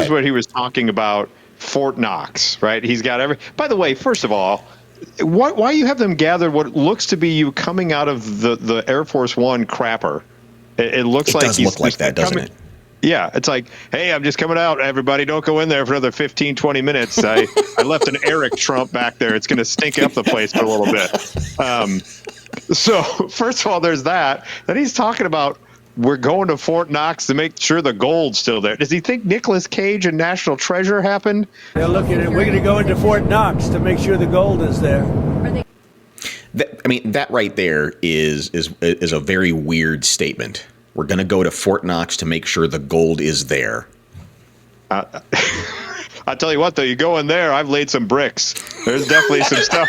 is what he was talking about. Fort Knox, right? He's got every. By the way, first of all, why you have them gathered? What looks to be you coming out of the Air Force One crapper. It looks like does look like that, doesn't it? Yeah, it's like, hey, I'm just coming out. Everybody, don't go in there for another 15, 20 minutes. I left an Eric Trump back there. It's going to stink up the place for a little bit. So first of all, there's that. Then he's talking about we're going to Fort Knox to make sure the gold's still there. Does he think Nicolas Cage and National Treasure happened? They're looking at. We're going to go into Fort Knox to make sure the gold is there. That right there is a very weird statement. We're going to go to Fort Knox to make sure the gold is there. I tell you what, though, you go in there, I've laid some bricks. There's definitely some stuff.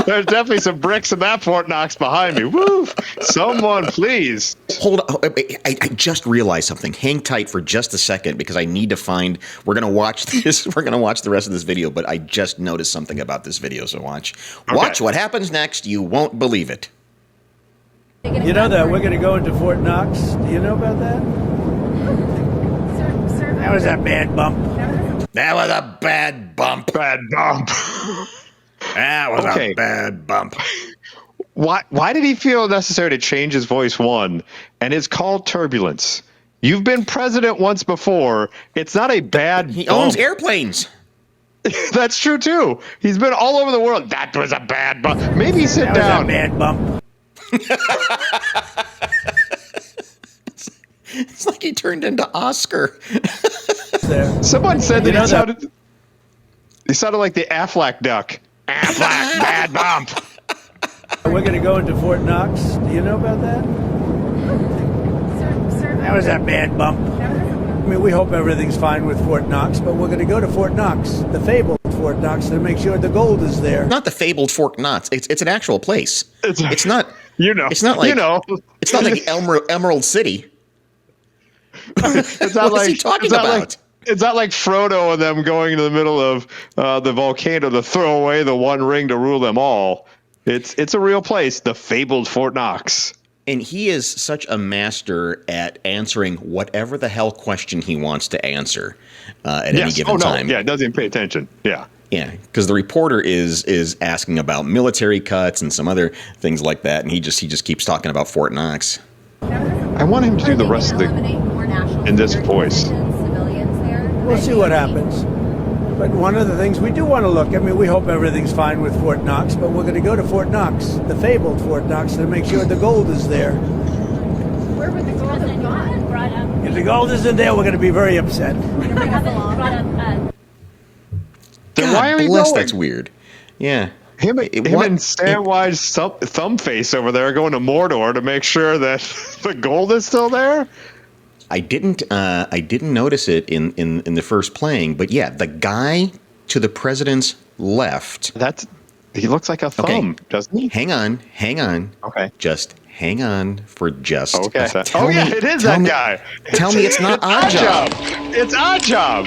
There's definitely some bricks in that Fort Knox behind me. Woo! Someone, please. Hold on. I just realized something. Hang tight for just a second because I need to find. We're going to watch this. We're going to watch the rest of this video, but I just noticed something about this video. So watch. Okay. Watch what happens next. You won't believe it. You know that we're going to go into Fort Knox. Do you know about that? That was a bad bump. That was a bad bump. Bad bump. That was a bad bump. Why did he feel necessary to change his voice one? And it's called turbulence. You've been president once before. It's not a bad He bump. owns airplanes. That's true, too. He's been all over the world. That was a bad bump. Maybe sit down. That was a bad bump. It's like he turned into Oscar. Someone said that he sounded like the Aflac duck. Aflac, bad bump. We're going to go into Fort Knox. Do you know about that? That was a bad bump. I mean, we hope everything's fine with Fort Knox, but we're going to go to Fort Knox, the fabled Fort Knox, to make sure the gold is there. Not the fabled Fort Knox. It's an actual place. It's not. It's not like It's not like Emerald City. It's not what is he talking about? It's not like Frodo and them going to the middle of the volcano to throw away the one ring to rule them all. It's a real place, the fabled Fort Knox. And he is such a master at answering whatever the hell question he wants to answer at any given time. Yeah, doesn't even pay attention. Yeah. Yeah, because the reporter is asking about military cuts and some other things like that, and he just keeps talking about Fort Knox. I want him to do the rest of the in this voice. We'll see what happens. But one of the things we do want to look, I mean, we hope everything's fine with Fort Knox, but we're going to go to Fort Knox, the fabled Fort Knox, to make sure the gold is there. Where would the gold have gone? If the gold isn't there, we're going to be very upset. Then why are you bless, going? that's weird. Yeah. Him and Samwise Thumbface over there are going to Mordor to make sure that the gold is still there. I didn't notice it in the first playing, but yeah, the guy to the president's left. He looks like a thumb, doesn't he? Hang on. Okay. Just hang on for just. Okay. It is that guy. Tell me it's not Oddjob. It's Oddjob.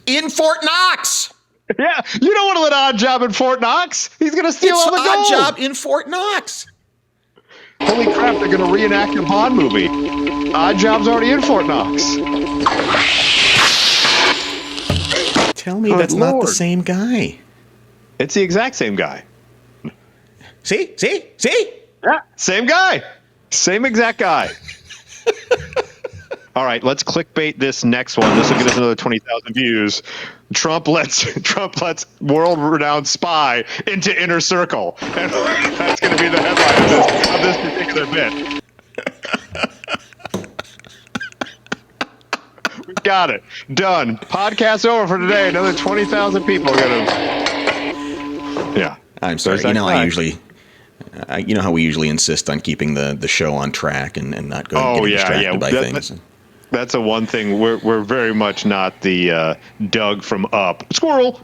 In Fort Knox. Yeah, you don't want to let Oddjob in Fort Knox. He's going to steal all the gold. Oddjob in Fort Knox. Holy crap, they're going to reenact the Bond movie. Oddjob's already in Fort Knox. Tell me that's not the same guy. It's the exact same guy. See? Yeah, same guy. Same exact guy. All right, let's clickbait this next one. This will get us another 20,000 views. Trump lets world-renowned spy into inner circle, and that's going to be the headline of this particular bit. We got it done. Podcast over for today. Another 20,000 people are going to. Yeah, I'm sorry. You know, you know how we usually insist on keeping the show on track and not getting distracted by things. That's the one thing we're very much not the Doug from Up. Squirrel.